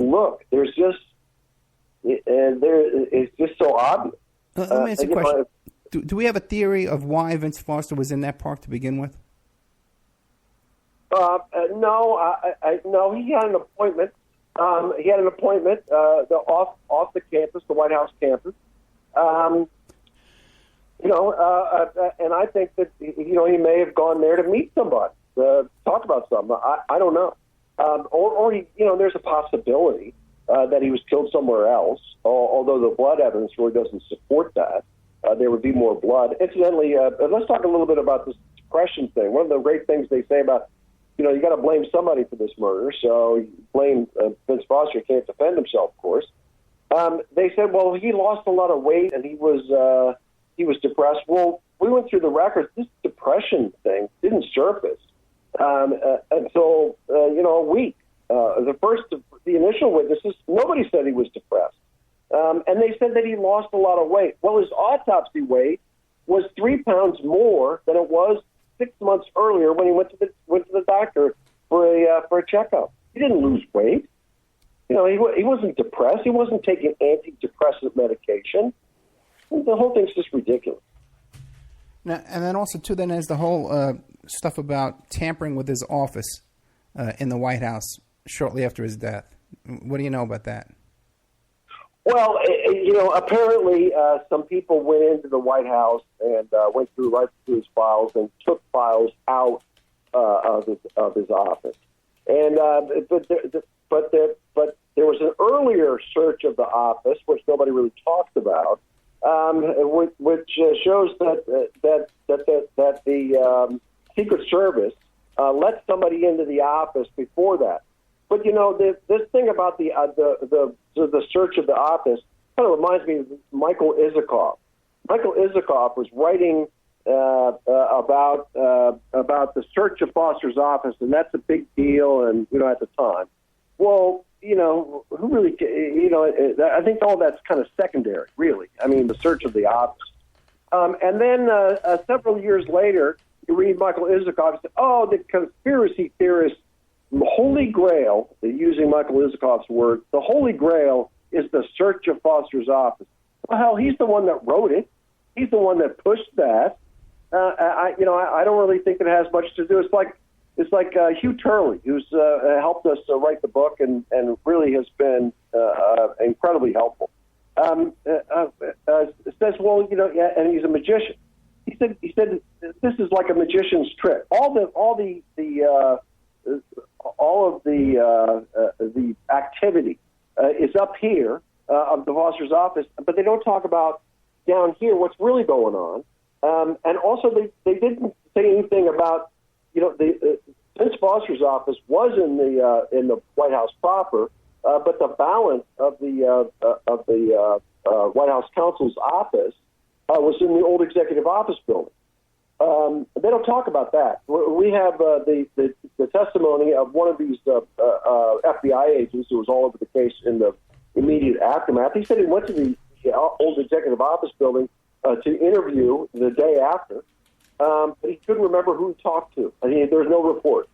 look. There's just it's just so obvious. Let me ask you a question. Do we have a theory of why Vince Foster was in that park to begin with? No, no. He had an appointment. Off the campus, the White House campus. And I think that he may have gone there to meet somebody, talk about something. I don't know. Or he, there's a possibility that he was killed somewhere else. Although the blood evidence really doesn't support that. There would be more blood. Incidentally, let's talk a little bit about this depression thing. One of the great things they say about, you got to blame somebody for this murder. So you blame Vince Foster. He can't defend himself, of course. They said, well, he lost a lot of weight and he was depressed. Well, we went through the records. This depression thing didn't surface until a week. The initial witnesses, nobody said he was depressed. And they said that he lost a lot of weight. Well, his autopsy weight was 3 pounds more than it was 6 months earlier when he went to the doctor for a checkup. He didn't lose weight. He wasn't depressed. He wasn't taking antidepressant medication. The whole thing's just ridiculous. Now, and then also too, then there's the whole stuff about tampering with his office in the White House shortly after his death. What do you know about that? Well, apparently some people went into the White House and went right through his files and took files out of his office. And but there was an earlier search of the office, which nobody really talked about, which shows that the Secret Service let somebody into the office before that. But this thing about the search of the office kind of reminds me of Michael Isikoff. Michael Isikoff was writing about the search of Foster's office, and that's a big deal. And at the time, well, who really, I think all that's kind of secondary, really. I mean, the search of the office, and then several years later, you read Michael Isikoff and say, "Oh, the conspiracy theorists." The Holy Grail, using Michael Isikoff's word, the Holy Grail is the search of Foster's office. Well, hell, he's the one that wrote it. He's the one that pushed that. I don't really think it has much to do. It's like Hugh Turley, who's helped us write the book and really has been incredibly helpful. Says, well, and he's a magician. He said this is like a magician's trick. All of the activity is up here of the Foster's office, but they don't talk about down here what's really going on. And also, they didn't say anything about Vince Foster's office was in the White House proper, but the balance of the White House counsel's office was in the old executive office building. They don't talk about that. We have the testimony of one of these FBI agents who was all over the case in the immediate aftermath. He said he went to the old executive office building to interview the day after, but he couldn't remember who he talked to. I mean, there's no reports.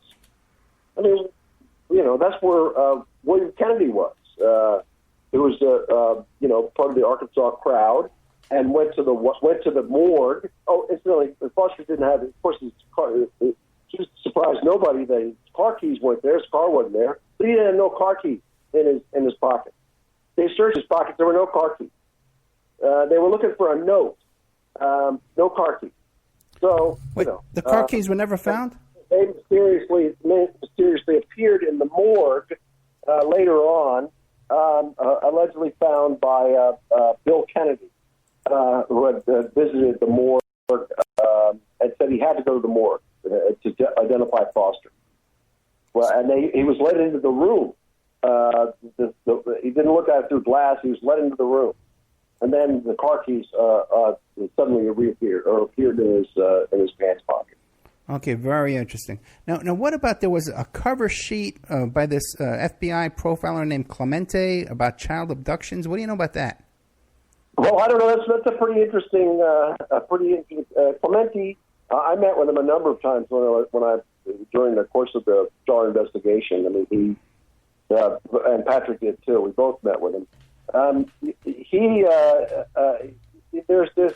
I mean, that's where William Kennedy was. It was part of the Arkansas crowd. And went to the morgue. Oh, incidentally, Foster didn't have it. Of course, his car. It just surprised nobody that his car keys weren't there. His car wasn't there. But he didn't have no car keys in his pocket. They searched his pocket. There were no car keys. They were looking for a note. No car keys. So wait, the car keys were never found? They mysteriously appeared in the morgue later on, allegedly found by Bill Kennedy. Who had visited the morgue and said he had to go to the morgue to identify Foster. Well, and he was led into the room. He didn't look at it through glass. He was led into the room, and then the car keys suddenly reappeared or appeared in his pants pocket. Okay, very interesting. Now, what about there was a cover sheet by this FBI profiler named Clemente about child abductions? What do you know about that? Well, I don't know. That's a pretty interesting. Clemente. I met with him a number of times when I during the course of the Starr investigation. I mean, and Patrick did too. We both met with him. There's this.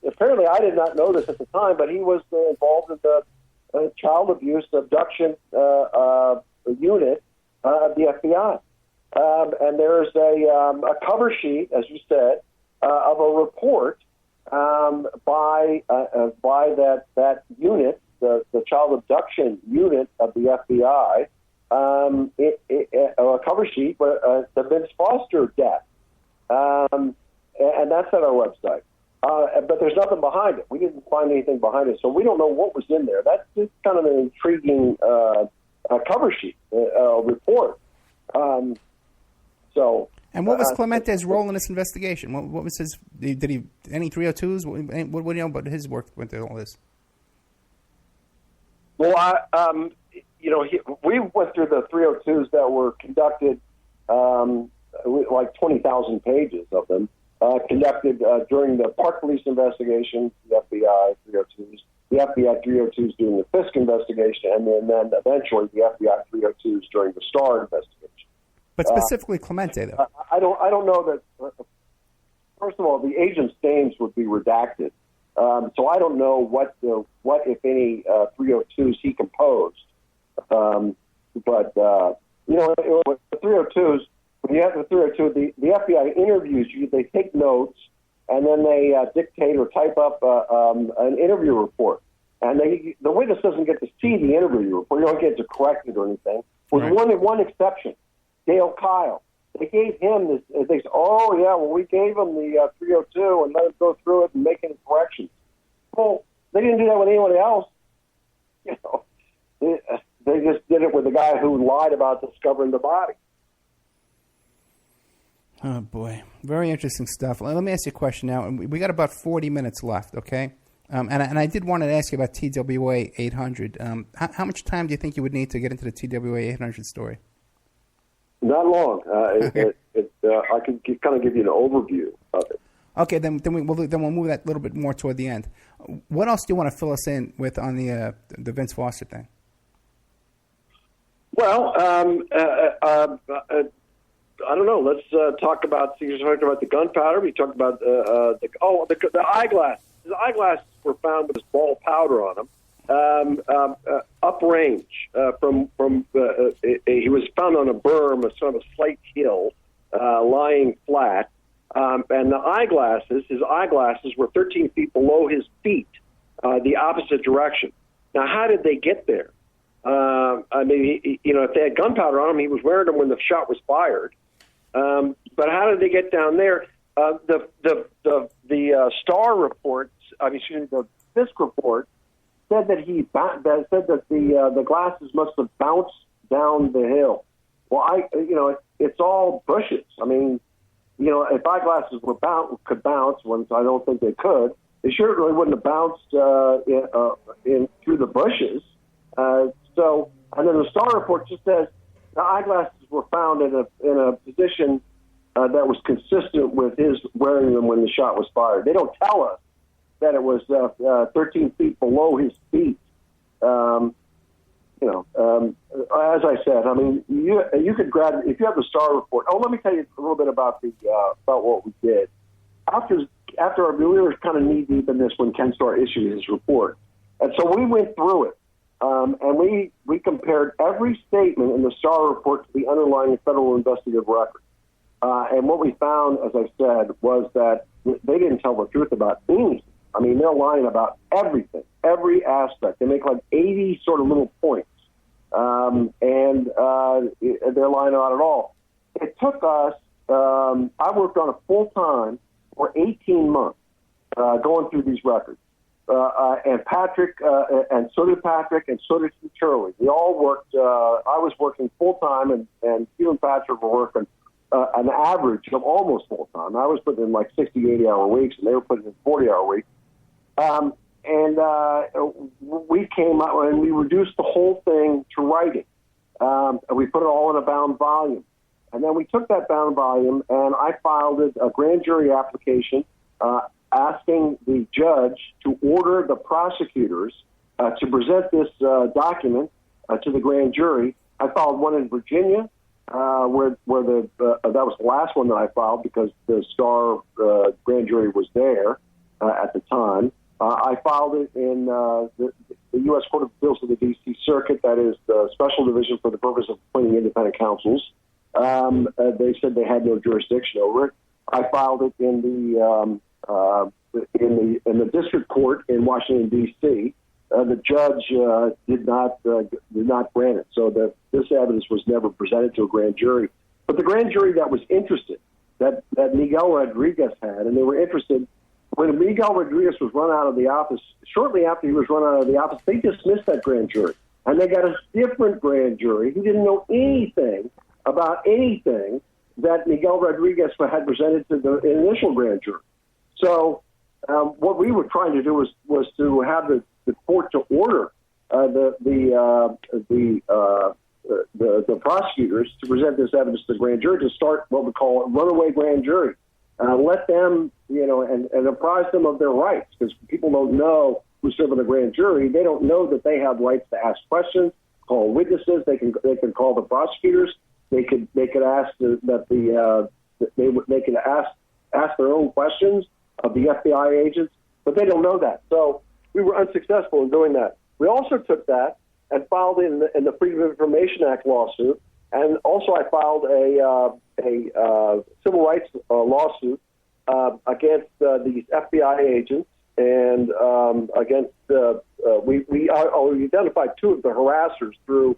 Apparently, I did not know this at the time, but he was involved in the child abuse abduction unit of the FBI. And there's a cover sheet, as you said, of a report by that unit, the child abduction unit of the FBI. A cover sheet, the Vince Foster death, and that's at our website. But there's nothing behind it. We didn't find anything behind it, so we don't know what was in there. That's just kind of an intriguing cover sheet report. And what was Clemente's role in this investigation? What was his? Did he any 302s? What do you know about his work with all this? Well, we went through the 302s that were conducted, like 20,000 pages of them, conducted during the Park Police investigation, the FBI 302s, the FBI 302s doing the Fisk investigation, and then eventually the FBI 302s during the Starr investigation. But specifically Clemente, though. I don't know that. First of all, the agents' names would be redacted, so I don't know what if any 302s he composed. But the 302s. When you have the 302, the FBI interviews you. They take notes, and then they dictate or type up an interview report. And the witness doesn't get to see the interview report. You don't get to correct it or anything. With one exception, Dale Kyle. They gave him this. They said, "Oh yeah, well we gave him the 302 and let him go through it and make any corrections." Well, they didn't do that with anyone else. They just did it with the guy who lied about discovering the body. Oh, boy. Very interesting stuff. Let me ask you a question now. We got about 40 minutes left, okay? And I did want to ask you about TWA 800. How much time do you think you would need to get into the TWA 800 story? Not long. I can kind of give you an overview of it. Okay, then we'll move that a little bit more toward the end. What else do you want to fill us in with on the Vince Foster thing? Well, I don't know. Let's talk about. You talked about the gunpowder. We talked about the eyeglasses. His eyeglasses were found with his ball powder on them, uprange from. He was found on a berm, a sort of a slight hill, lying flat, and his eyeglasses were 13 feet below his feet, the opposite direction. Now, how did they get there? If they had gunpowder on him, he was wearing them when the shot was fired. But how did they get down there? The Starr reports, the Fisk report said that the glasses must have bounced down the hill. Well, it's all bushes. If eyeglasses could bounce, once I don't think they could, they surely wouldn't have bounced through the bushes. And then the Starr report just says the eyeglasses were found in a position that was consistent with his wearing them when the shot was fired. They don't tell us that it was 13 feet below his feet. As I said, you could grab if you have the Starr report. Oh, let me tell you a little bit about what we did after we were kind of knee deep in this when Ken Starr issued his report, and so we went through it. And we compared every statement in the Starr report to the underlying federal investigative record. And what we found, as I said, was that they didn't tell the truth about anything. They're lying about everything, every aspect. They make like 80 sort of little points. And they're lying about it all. It took us, I worked on it full time for 18 months going through these records. And Patrick, and so did Patrick, and so did Shirley. We all worked. I was working full time, and Hugh and Patrick were working an average of almost full time. I was putting in like 60, 80-hour weeks, and they were putting in 40-hour weeks. We came out and we reduced the whole thing to writing. And we put it all in a bound volume, and then we took that bound volume and I filed a grand jury application. Asking the judge to order the prosecutors to present this document to the grand jury. I filed one in Virginia, where that was the last one that I filed because the Starr grand jury was there at the time. I filed it in the U.S. Court of Appeals of the D.C. Circuit, that is the Special Division for the purpose of appointing independent counsels. They said they had no jurisdiction over it. I filed it in the district court in Washington, D.C. The judge did not grant it, so this evidence was never presented to a grand jury. But the grand jury that was interested, that Miguel Rodriguez had, and they were interested. When Miguel Rodriguez was run out of the office, shortly after he was run out of the office, they dismissed that grand jury. And they got a different grand jury who didn't know anything about anything that Miguel Rodriguez had presented to the initial grand jury. So what we were trying to do was to have the court to order the prosecutors to present this evidence to the grand jury to start what we call a runaway grand jury. Let them, and apprise them of their rights, because people don't know who's serving the grand jury. They don't know that they have rights to ask questions, call witnesses. They can call the prosecutors. They could ask they could ask their own questions of the FBI agents, but they don't know that. So we were unsuccessful in doing that. We also took that and filed in the Freedom of Information Act lawsuit, and also I filed a civil rights lawsuit against these FBI agents and against we identified two of the harassers through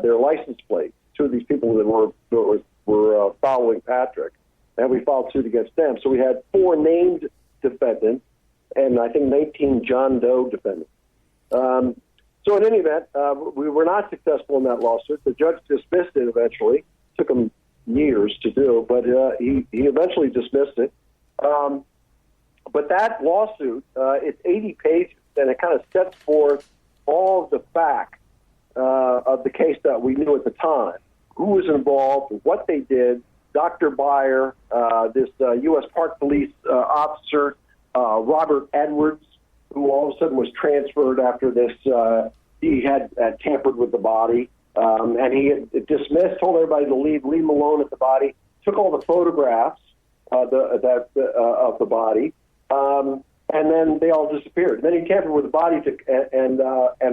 their license plates. Two of these people that were following Patrick, and we filed suit against them. So we had 4 named defendants and I think 19 John Doe defendants. So in any event, we were not successful in that lawsuit. The judge dismissed it eventually. Took him years to do, but he eventually dismissed it. But that lawsuit, it's 80 pages, and it kind of sets forth all of the facts of the case that we knew at the time. Who was involved, what they did, Dr. Beyer, this U.S. Park Police officer, Robert Edwards, who all of a sudden was transferred after this. He had tampered with the body, and he had dismissed, told everybody to leave him alone at the body, took all the photographs of the body, and then they all disappeared. Then he tampered with the body and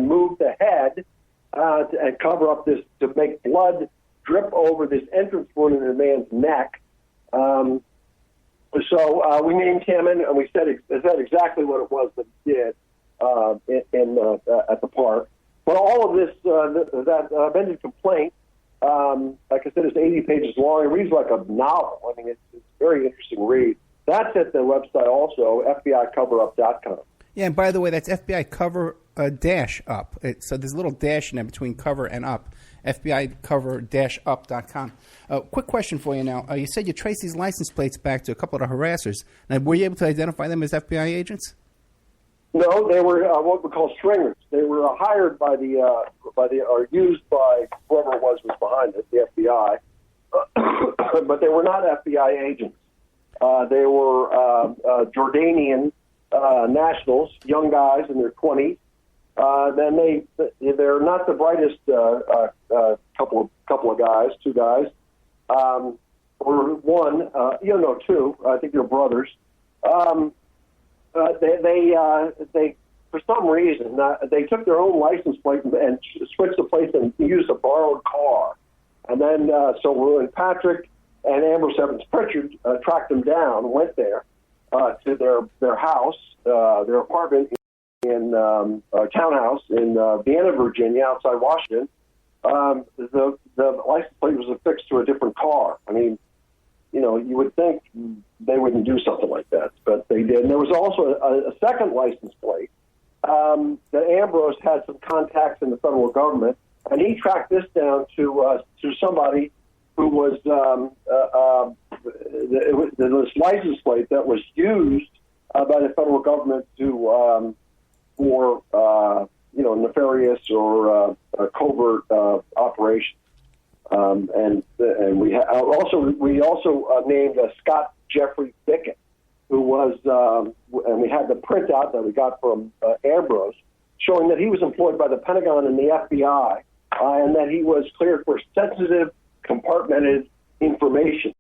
moved the head and cover up this, to make blood drip over this entrance wound in the man's neck. So we named him and we said exactly what it was that he did at the park. But all of this, that amended complaint, like I said, is 80 pages long. It reads like a novel. I mean, it's a very interesting read. That's at the website also, FBICoverUp.com. Yeah, and by the way, that's FBI cover dash up. So there's a little dash in there between cover and up. FBICover-up.com. Quick question for you now. You said you traced these license plates back to a couple of the harassers. Now, were you able to identify them as FBI agents? No, they were what we call stringers. They were hired by or used by whoever it was behind it, the FBI, but they were not FBI agents. They were Jordanian nationals, young guys in their 20s. Then they're not the brightest couple of guys, 2 guys, or one, two. I think they're brothers. They for some reason they took their own license plate and switched the place and used a borrowed car. And then so when Patrick and Ambrose Evans Pritchard tracked them down, went there to their house, their apartment in townhouse in Vienna, Virginia, outside Washington. The license plate was affixed to a different car. I mean, you would think they wouldn't do something like that, but they did. And there was also a second license plate that Ambrose had some contacts in the federal government, and he tracked this down to somebody who was this license plate that was used by the federal government to for nefarious or covert operations. And we also named Scott Jeffrey Bickett, who was, and we had the printout that we got from Ambrose, showing that he was employed by the Pentagon and the FBI, and that he was cleared for sensitive compartmented information.